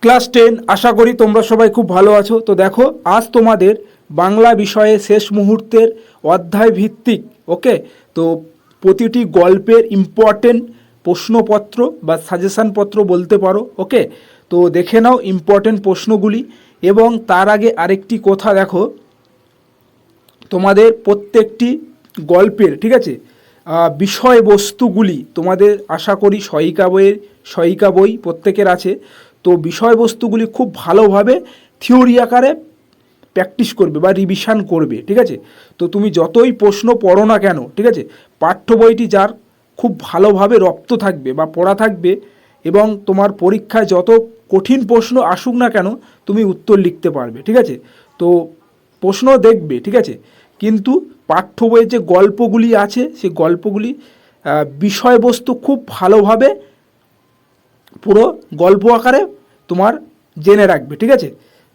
Class 10 আশা করি তোমরা সবাই খুব ভালো আছো। তো দেখো আজ তোমাদের বাংলা বিষয়ে শেষ মুহূর্তের অধ্যায় ভিত্তিক ওকে। তো প্রতিটি গল্পের ইম্পর্টেন্ট প্রশ্নপত্র বা সাজেশান পত্র বলতে পারো ওকে। তো দেখে নাও ইম্পর্টেন্ট প্রশ্নগুলি। এবং তার আগে আরেকটি কথা দেখো, তোমাদের প্রত্যেকটি গল্পের ঠিক আছে বিষয়বস্তুগুলি তোমাদের আশা করি সহায়িকা বই প্রত্যেকের আছে। তো বিষয়বস্তুগুলি খুব ভালোভাবে থিওরি আকারে প্র্যাকটিস করবে বা রিভিশন করবে, ঠিক আছে। তো তুমি যতই প্রশ্ন পড়ো না কেন, ঠিক আছে, পাঠ্য বইটি যার খুব ভালোভাবে রপ্ত থাকবে বা পড়া থাকবে এবং তোমার পরীক্ষায় যত কঠিন প্রশ্ন আসুক না কেন তুমি উত্তর লিখতে পারবে, ঠিক আছে। তো প্রশ্ন দেখবে, ঠিক আছে, কিন্তু পাঠ্য বইয়ের যে গল্পগুলি আছে সেই গল্পগুলি বিষয়বস্তু খুব ভালোভাবে পুরো গল্প আকারে তোমার জেনে রাখবে, ঠিক আছে।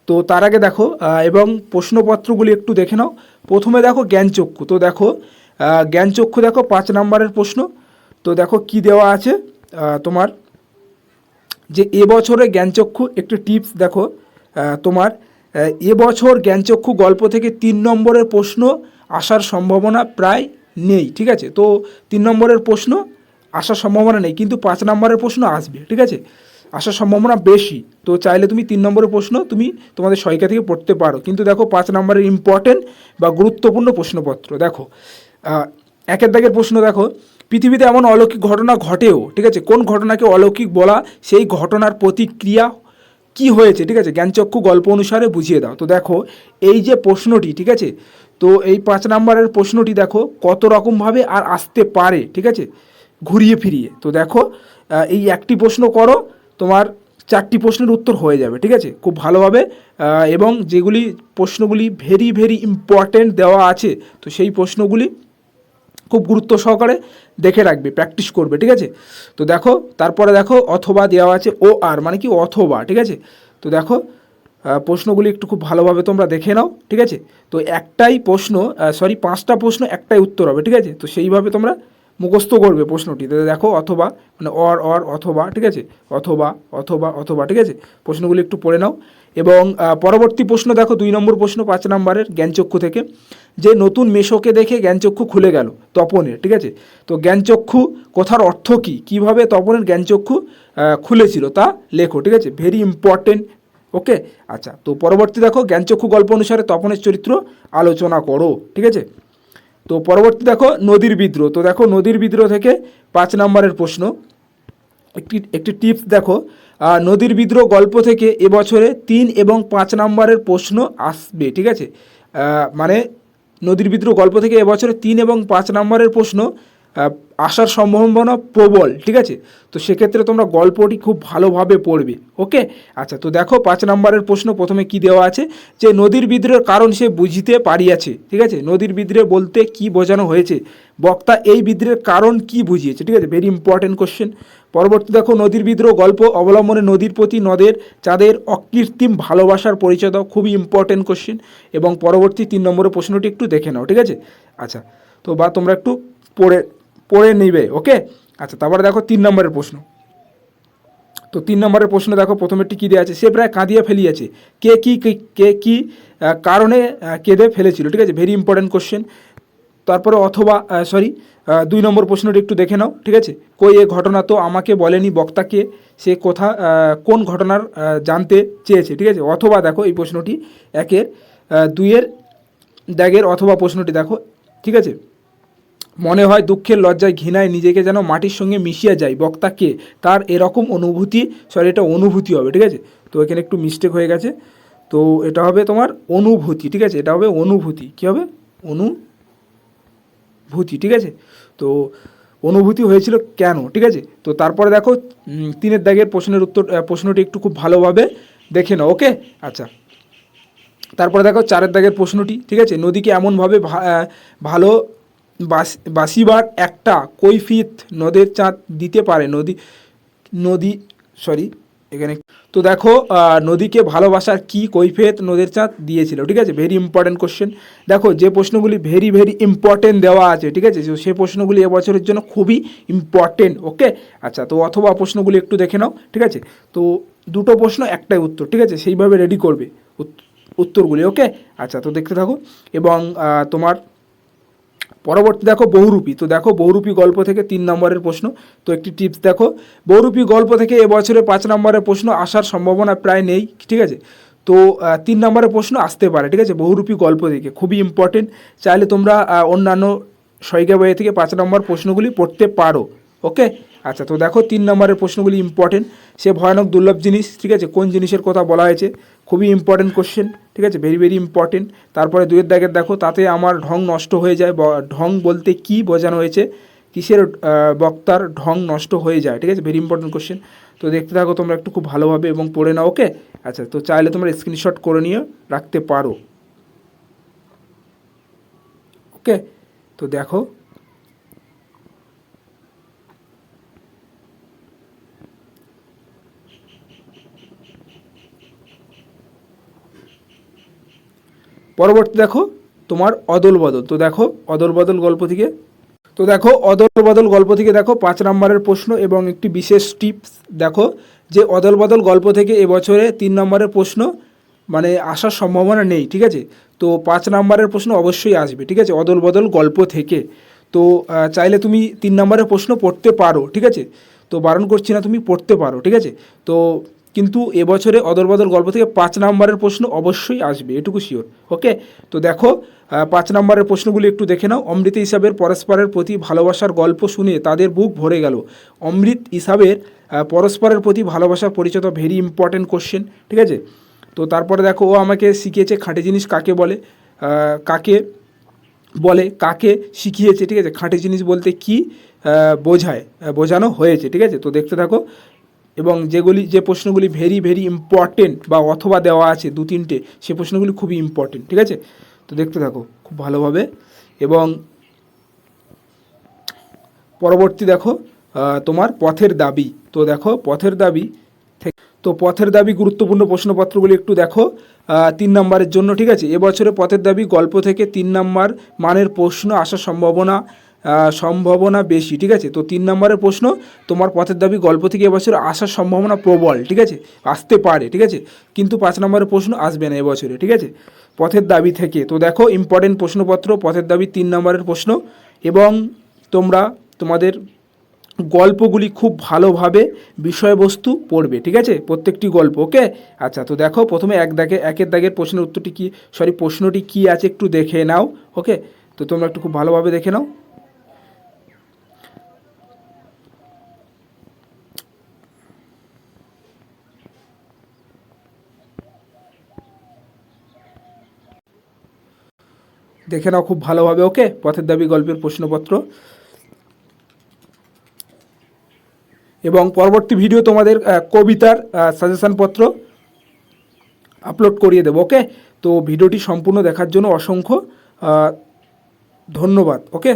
তো তার আগে দেখো এবং প্রশ্নপত্রগুলি একটু দেখে নাও। প্রথমে দেখো জ্ঞানচক্ষু। তো দেখো জ্ঞানচক্ষু দেখো 5 নম্বরের প্রশ্ন। তো দেখো কি দেওয়া আছে তোমার যে এবছরে জ্ঞানচক্ষু একটি টিপস দেখো তোমার এবছর জ্ঞানচক্ষু গল্প থেকে 3 নম্বরের প্রশ্ন আসার সম্ভাবনা প্রায় নেই, ঠিক আছে। তো 3 নম্বরের প্রশ্ন আসার সম্ভাবনা নেই, কিন্তু 5 নম্বরের প্রশ্ন আসবে, ঠিক আছে, আসার সম্ভাবনা বেশি। তো চাইলে তুমি 3 নম্বরের প্রশ্ন তুমি তোমাদের সহায়িকা থেকে পড়তে পারো, কিন্তু দেখো 5 নম্বরের ইম্পর্টেন্ট বা গুরুত্বপূর্ণ প্রশ্নপত্র দেখো একের দাগের প্রশ্ন দেখো, পৃথিবীতে এমন অলৌকিক ঘটনা ঘটেও, ঠিক আছে, কোন ঘটনাকে অলৌকিক বলা, সেই ঘটনার প্রতিক্রিয়া কি হয়েছে, ঠিক আছে, জ্ঞানচক্ষু গল্প অনুসারে বুঝিয়ে দাও। তো দেখো এই যে প্রশ্নটি, ঠিক আছে, তো এই 5 নম্বরের প্রশ্নটি দেখো কত রকমভাবে আর আসতে পারে, ঠিক আছে, ঘুরিয়ে ফিরিয়ে। তো দেখো এই একটি প্রশ্ন করো, তোমার 4টি প্রশ্নের উত্তর হয়ে যাবে, ঠিক আছে, খুব ভালোভাবে। এবং যেগুলি প্রশ্নগুলি ভেরি ভেরি ইম্পর্ট্যান্ট দেওয়া আছে, তো সেই প্রশ্নগুলি খুব গুরুত্ব সহকারে দেখে রাখবে, প্র্যাকটিস করবে, ঠিক আছে। তো দেখো তারপরে দেখো অথবা দেওয়া আছে, ও আর মানে কি অথবা, ঠিক আছে। তো দেখো প্রশ্নগুলি একটু খুব ভালোভাবে তোমরা দেখে নাও, ঠিক আছে। তো একটাই প্রশ্ন 5টা প্রশ্ন একটাই উত্তর হবে, ঠিক আছে। তো সেইভাবে তোমরা মুখস্থ করবে প্রশ্নটি। তো দেখো অথবা মানে অর অথবা, ঠিক আছে, অথবা অথবা অথবা, ঠিক আছে, প্রশ্নগুলি একটু পড়ে নাও। এবং পরবর্তী প্রশ্ন দেখো 2 নম্বর প্রশ্ন 5 নম্বরের জ্ঞানচক্ষু থেকে, যে নতুন মেশোকে দেখে জ্ঞানচক্ষু খুলে গেল তপনের, ঠিক আছে। তো জ্ঞানচক্ষু কথার অর্থ কী, কীভাবে তপনের জ্ঞানচক্ষু খুলেছিল তা লেখো, ঠিক আছে, ভেরি ইম্পর্টেন্ট ওকে। আচ্ছা, তো পরবর্তী দেখো জ্ঞানচক্ষু গল্প অনুসারে তপনের চরিত্র আলোচনা করো, ঠিক আছে। তো পরবর্তী দেখো নদীর বিদ্রোহ। তো দেখো নদীর বিদ্রোহ থেকে 5 নম্বরের প্রশ্ন, একটি টিপস দেখো, নদীর বিদ্রোহ গল্প থেকে এবছরে 3 এবং 5 নম্বরের প্রশ্ন আসবে, ঠিক আছে। মানে নদীর বিদ্রোহ গল্প থেকে এবছরে 3 এবং 5 নম্বরের প্রশ্ন আসার সম্ভাবনা প্রবল, ঠিক আছে। তো সেক্ষেত্রে তোমরা গল্পটি খুব ভালোভাবে পড়বে ওকে। আচ্ছা, তো দেখো 5 নম্বরের প্রশ্ন প্রথমে কি দেওয়া আছে, যে নদীর বিদ্রোহের কারণ সে বুঝিতে পারিয়াছে, ঠিক আছে। নদীর বিদ্রোহ বলতে কি বোঝানো হয়েছে, বক্তা এই বিদ্রোহের কারণ কি বুঝিয়েছে, ঠিক আছে, ভেরি ইম্পর্টেন্ট কোশ্চেন। পরবর্তী দেখো নদীর বিদ্রোহ গল্প অবলম্বনে নদীর প্রতি নদের চাঁদের অকৃত্রিম ভালোবাসার পরিচয় দাও, খুবই ইম্পর্টেন্ট কোশ্চেন। এবং পরবর্তী 3 নম্বরের প্রশ্নটি একটু দেখে নাও, ঠিক আছে। আচ্ছা, তো বা তোমরা একটু পড়ে নেবে ওকে। আচ্ছা, তারপরে দেখো 3 নম্বরের প্রশ্ন। তো 3 নম্বরের প্রশ্ন দেখো প্রথমেরটি কী দেওয়া আছে, সে প্রায় কাঁদিয়া ফেলিয়াছে, কে কি কারণে কেঁদে ফেলেছিল, ঠিক আছে, ভেরি ইম্পর্টেন্ট কোশ্চেন। তারপরে অথবা 2 নম্বর প্রশ্নটি একটু দেখে নাও, ঠিক আছে, কই এ ঘটনা তো আমাকে বলেনি বক্তাকে, সে কোন ঘটনার জানতে চেয়েছে, ঠিক আছে। অথবা দেখো এই প্রশ্নটি 2-এর দাগের অথবা প্রশ্নটি দেখো, ঠিক আছে, মনে হয় দুঃখের লজ্জায় ঘৃণায় নিজেকে যেন মাটির সঙ্গে মিশিয়ে যায়, বক্তা কে, তার এরকম অনুভূতি, এটা অনুভূতি হবে, ঠিক আছে। তো এখানে একটু মিস্টেক হয়ে গেছে, তো এটা হবে তোমার অনুভূতি, ঠিক আছে, এটা হবে অনুভূতি, কী হবে অনুভূতি, ঠিক আছে। তো অনুভূতি হয়েছিল কেন, ঠিক আছে। তো তারপরে দেখো 3-এর দাগের প্রশ্নটি একটু খুব ভালোভাবে দেখে নাও ওকে। আচ্ছা, তারপরে দেখো 4-এর দাগের প্রশ্নটি, ঠিক আছে, নদীকে এমনভাবে ভালো বাসিবার একটা কৈফিয়ত নদের চাঁদ দিতে পারে, এখানে তো দেখো নদীকে ভালোবাসার কি কৈফিয়ত নদীর চাঁদ দিয়েছিল, ঠিক আছে, ভেরি ইম্পর্টেন্ট কোশ্চেন। দেখো যে প্রশ্নগুলি ভেরি ভেরি ইম্পর্টেন্ট দেওয়া আছে, ঠিক আছে, তো সেই প্রশ্নগুলি এবছরের জন্য খুবই ইম্পর্টেন্ট। ওকে, আচ্ছা, তো অথবা প্রশ্নগুলি একটু দেখে নাও, ঠিক আছে। তো দুটো প্রশ্ন একটাই উত্তর, ঠিক আছে, সেইভাবে রেডি করবে উত্তরগুলি। ওকে, আচ্ছা, তো দেখতে থাকো। এবং তোমার পরবর্তী দেখো বহুরূপী। তো দেখো বহুরূপী গল্প থেকে 3 নম্বরের প্রশ্ন। তো একটি টিপস দেখো, বহুরূপী গল্প থেকে এবছরে 5 নম্বরের প্রশ্ন আসার সম্ভাবনা প্রায় নেই, ঠিক আছে। তো 3 নম্বরের প্রশ্ন আসতে পারে, ঠিক আছে, বহুরূপী গল্প থেকে, খুবই ইম্পর্টেন্ট। চাইলে তোমরা অন্যান্য সহায়িকা বই থেকে 5 নম্বর প্রশ্নগুলি পড়তে পারো। ওকে, আচ্ছা, তো দেখো 3 নম্বরের প্রশ্নগুলি ইম্পর্টেন্ট। সে ভয়ানক দুর্লভ জিনিস, ঠিক আছে, কোন জিনিসের কথা বলা হয়েছে, খুবই ইম্পর্টেন্ট কোশ্চেন, ঠিক আছে, ভেরি ভেরি ইম্পর্টেন্ট। তারপরে 2 দাগের দেখো, তাতে আমার ঢং নষ্ট হয়ে যায়, ঢং বলতে কি বোঝানো হয়েছে, কিসের বক্তার ঢং নষ্ট হয়ে যায়, ঠিক আছে, ভেরি ইম্পর্টেন্ট কোশ্চেন। তো দেখতে থাকো তোমরা একটু খুব ভালোভাবে এবং পড়ে নাও। ওকে, আচ্ছা, তো চাইলে তোমরা স্ক্রিনশট করে নিয়ে রাখতে পারো। ওকে, তো দেখো পরবর্তী দেখো তোমার অদল বদল। তো দেখো অদল বদল গল্প থেকে, তো দেখো অদল বদল গল্প থেকে দেখো 5 নম্বরের প্রশ্ন এবং একটি বিশেষ টিপস দেখো, যে অদল বদল গল্প থেকে এবছরে 3 নম্বরের প্রশ্ন মানে আসার সম্ভাবনা নেই, ঠিক আছে। তো 5 নম্বরের প্রশ্ন অবশ্যই আসবে, ঠিক আছে, অদল বদল গল্প থেকে। তো চাইলে তুমি 3 নম্বরের প্রশ্ন পড়তে পারো, ঠিক আছে, তো বারণ করছি না, তুমি পড়তে পারো, ঠিক আছে। তো কিন্তু এবছরে অদল বদল গল্প থেকে 5 নম্বরের প্রশ্ন অবশ্যই আসবে, এটুকু শিওর। ওকে, তো দেখো 5 নম্বরের প্রশ্নগুলি একটু দেখে নাও। অমৃত ইসাবের পরস্পরের প্রতি ভালোবাসার গল্প শুনে তাদের বুক ভরে গেল। অমৃত ইসাবের পরস্পরের প্রতি ভালোবাসার পরিচয়, ভেরি ইম্পর্টেন্ট কোশ্চেন, ঠিক আছে। তো তারপরে দেখো, ও আমাকে শিখিয়েছে খাঁটি জিনিস কাকে বলে, কাকে বলে, কাকে শিখিয়েছে, ঠিক আছে, খাঁটি জিনিস বলতে কি বোঝায়, বোঝানো হয়েছে, ঠিক আছে। তো দেখতে থাকো। এবং যে প্রশ্নগুলি ভেরি ভেরি ইম্পর্টেন্ট বা অথবা দেওয়া আছে 2-3টে, সে প্রশ্নগুলি খুবই ইম্পর্টেন্ট, ঠিক আছে। তো দেখতে থাকো খুব ভালোভাবে। এবং পরবর্তী দেখো তোমার পথের দাবি। তো দেখো পথের দাবি থেকে, তো পথের দাবি গুরুত্বপূর্ণ প্রশ্নপত্রগুলি একটু দেখো 3 নম্বরের জন্য, ঠিক আছে। এবছরে পথের দাবি গল্প থেকে 3 নম্বর মানের প্রশ্ন আসার সম্ভাবনা বেশি, ঠিক আছে। তো 3 নম্বরের প্রশ্ন তোমার পথের দাবি গল্প থেকে এবছরে আসার সম্ভাবনা প্রবল, ঠিক আছে, আসতে পারে, ঠিক আছে, কিন্তু 5 নম্বরের প্রশ্ন আসবে না এবছরে, ঠিক আছে, পথের দাবি থেকে। তো দেখো ইম্পর্টেন্ট প্রশ্নপত্র, পথের দাবি 3 নম্বরের প্রশ্ন। এবং তোমরা তোমাদের গল্পগুলি খুব ভালোভাবে বিষয়বস্তু পড়বে, ঠিক আছে, প্রত্যেকটি গল্প। ওকে, আচ্ছা, তো দেখো প্রথমে একের দাগের প্রশ্নের উত্তরটি কি, প্রশ্নটি কি আছে একটু দেখে নাও। ওকে, তো তোমরা একটু খুব ভালোভাবে দেখে নাও। দেখে নাও খুব ভালোভাবে। ওকে, পথের দাবি গল্পের প্রশ্নপত্র। এবং পরবর্তী ভিডিও তোমাদের কবিতার সাজেশনপত্র আপলোড করিয়ে দেবো। ওকে, তো ভিডিওটি সম্পূর্ণ দেখার জন্য অসংখ্য ধন্যবাদ। ওকে।